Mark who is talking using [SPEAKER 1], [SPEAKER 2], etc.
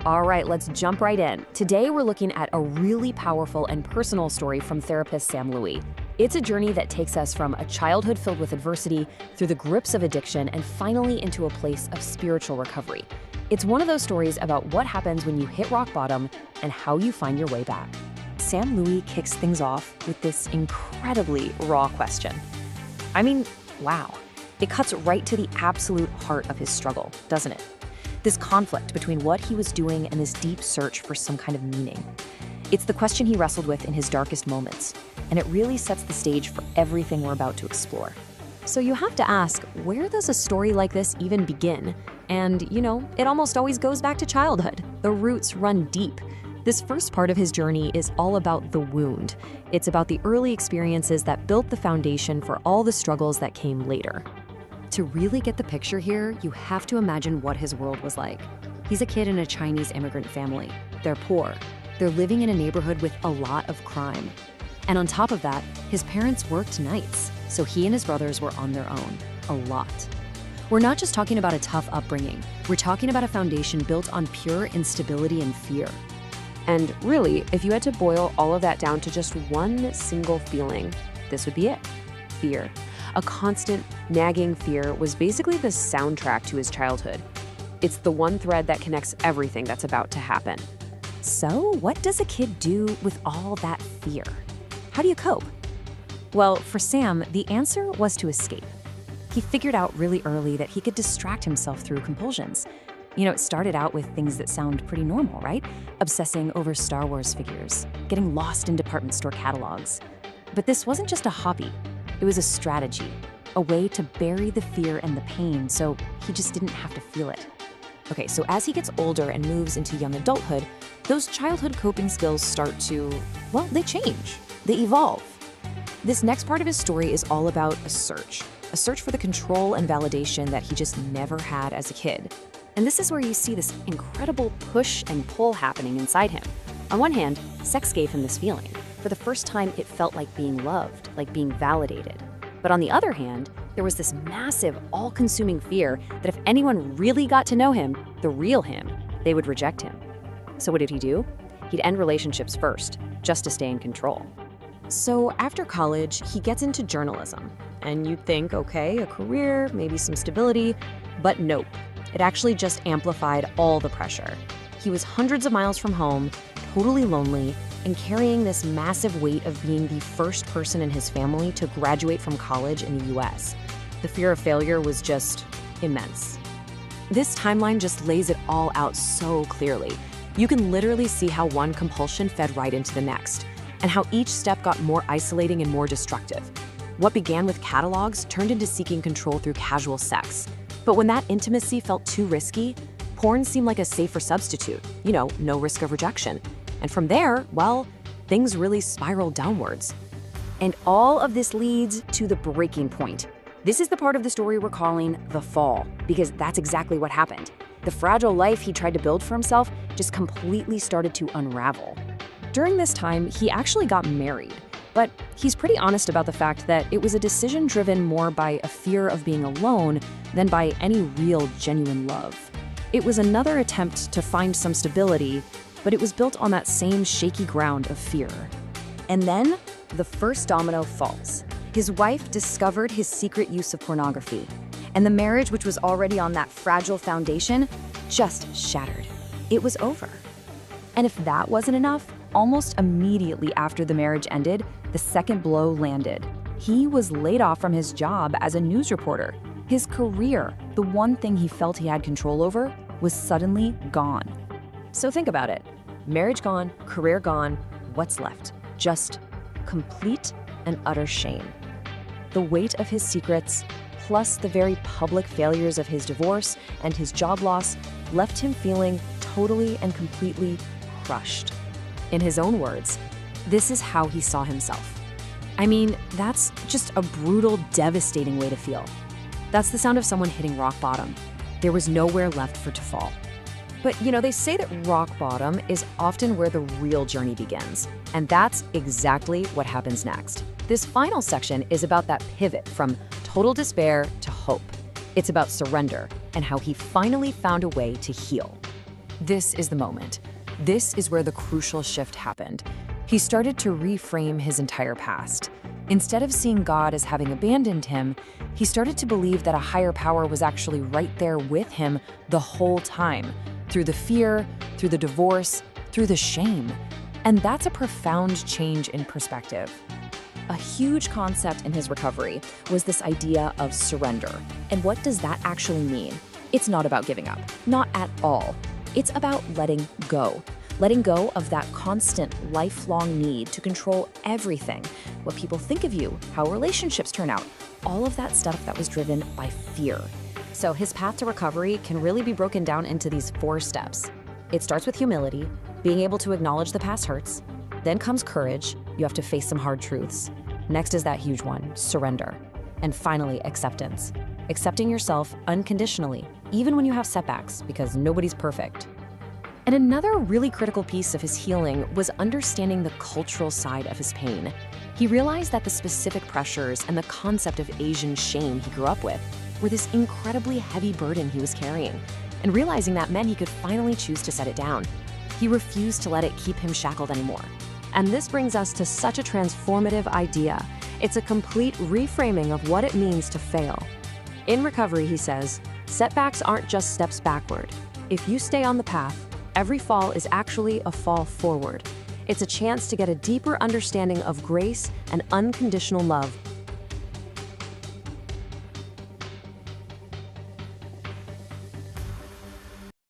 [SPEAKER 1] All right, let's jump right in. Today, we're looking at a really powerful and personal story from therapist Sam Louie. It's a journey that takes us from a childhood filled with adversity through the grips of addiction and finally into a place of spiritual recovery. It's one of those stories about what happens when you hit rock bottom and how you find your way back. Sam Louie kicks things off with this incredibly raw question. I mean, wow. It cuts right to the absolute heart of his struggle, doesn't it? This conflict between what he was doing and this deep search for some kind of meaning. It's the question he wrestled with in his darkest moments, and it really sets the stage for everything we're about to explore. So you have to ask, where does a story like this even begin? And, it almost always goes back to childhood. The roots run deep. This first part of his journey is all about the wound. It's about the early experiences that built the foundation for all the struggles that came later. To really get the picture here, you have to imagine what his world was like. He's a kid in a Chinese immigrant family. They're poor. They're living in a neighborhood with a lot of crime. And on top of that, his parents worked nights, so he and his brothers were on their own, a lot. We're not just talking about a tough upbringing. We're talking about a foundation built on pure instability and fear. And really, if you had to boil all of that down to just one single feeling, this would be it: fear. A constant, nagging fear was basically the soundtrack to his childhood. It's the one thread that connects everything that's about to happen. So, what does a kid do with all that fear? How do you cope? Well, for Sam, the answer was to escape. He figured out really early that he could distract himself through compulsions. It started out with things that sound pretty normal, right? Obsessing over Star Wars figures, getting lost in department store catalogs. But this wasn't just a hobby. It was a strategy, a way to bury the fear and the pain so he just didn't have to feel it. Okay, so as he gets older and moves into young adulthood, those childhood coping skills start to, they change. They evolve. This next part of his story is all about a search for the control and validation that he just never had as a kid. And this is where you see this incredible push and pull happening inside him. On one hand, sex gave him this feeling. For the first time, it felt like being loved, like being validated. But on the other hand, there was this massive, all-consuming fear that if anyone really got to know him, the real him, they would reject him. So what did he do? He'd end relationships first, just to stay in control. So after college, he gets into journalism. And you'd think, okay, a career, maybe some stability, but nope. It actually just amplified all the pressure. He was hundreds of miles from home, totally lonely, and carrying this massive weight of being the first person in his family to graduate from college in the US. The fear of failure was just immense. This timeline just lays it all out so clearly. You can literally see how one compulsion fed right into the next, and how each step got more isolating and more destructive. What began with catalogs turned into seeking control through casual sex. But when that intimacy felt too risky, porn seemed like a safer substitute, no risk of rejection. And from there, things really spiraled downwards. And all of this leads to the breaking point. This is the part of the story we're calling the fall, because that's exactly what happened. The fragile life he tried to build for himself just completely started to unravel. During this time, he actually got married, but he's pretty honest about the fact that it was a decision driven more by a fear of being alone than by any real, genuine love. It was another attempt to find some stability, but it was built on that same shaky ground of fear. And then, the first domino falls. His wife discovered his secret use of pornography, and the marriage, which was already on that fragile foundation, just shattered. It was over. And if that wasn't enough, almost immediately after the marriage ended, the second blow landed. He was laid off from his job as a news reporter. His career, the one thing he felt he had control over, was suddenly gone. So think about it. Marriage gone, career gone, what's left? Just complete and utter shame. The weight of his secrets, plus the very public failures of his divorce and his job loss, left him feeling totally and completely crushed. In his own words, this is how he saw himself. I mean, that's just a brutal, devastating way to feel. That's the sound of someone hitting rock bottom. There was nowhere left for to fall. But they say that rock bottom is often where the real journey begins. And that's exactly what happens next. This final section is about that pivot from total despair to hope. It's about surrender and how he finally found a way to heal. This is the moment. This is where the crucial shift happened. He started to reframe his entire past. Instead of seeing God as having abandoned him, he started to believe that a higher power was actually right there with him the whole time, through the fear, through the divorce, through the shame. And that's a profound change in perspective. A huge concept in his recovery was this idea of surrender. And what does that actually mean? It's not about giving up, not at all. It's about letting go. Letting go of that constant, lifelong need to control everything. What people think of you, how relationships turn out, all of that stuff that was driven by fear. So his path to recovery can really be broken down into these 4 steps. It starts with humility, being able to acknowledge the past hurts. Then comes courage. You have to face some hard truths. Next is that huge one, surrender. And finally, acceptance. Accepting yourself unconditionally, even when you have setbacks, because nobody's perfect. And another really critical piece of his healing was understanding the cultural side of his pain. He realized that the specific pressures and the concept of Asian shame he grew up with were this incredibly heavy burden he was carrying. And realizing that meant he could finally choose to set it down. He refused to let it keep him shackled anymore. And this brings us to such a transformative idea. It's a complete reframing of what it means to fail. In recovery, he says, setbacks aren't just steps backward. If you stay on the path, every fall is actually a fall forward. It's a chance to get a deeper understanding of grace and unconditional love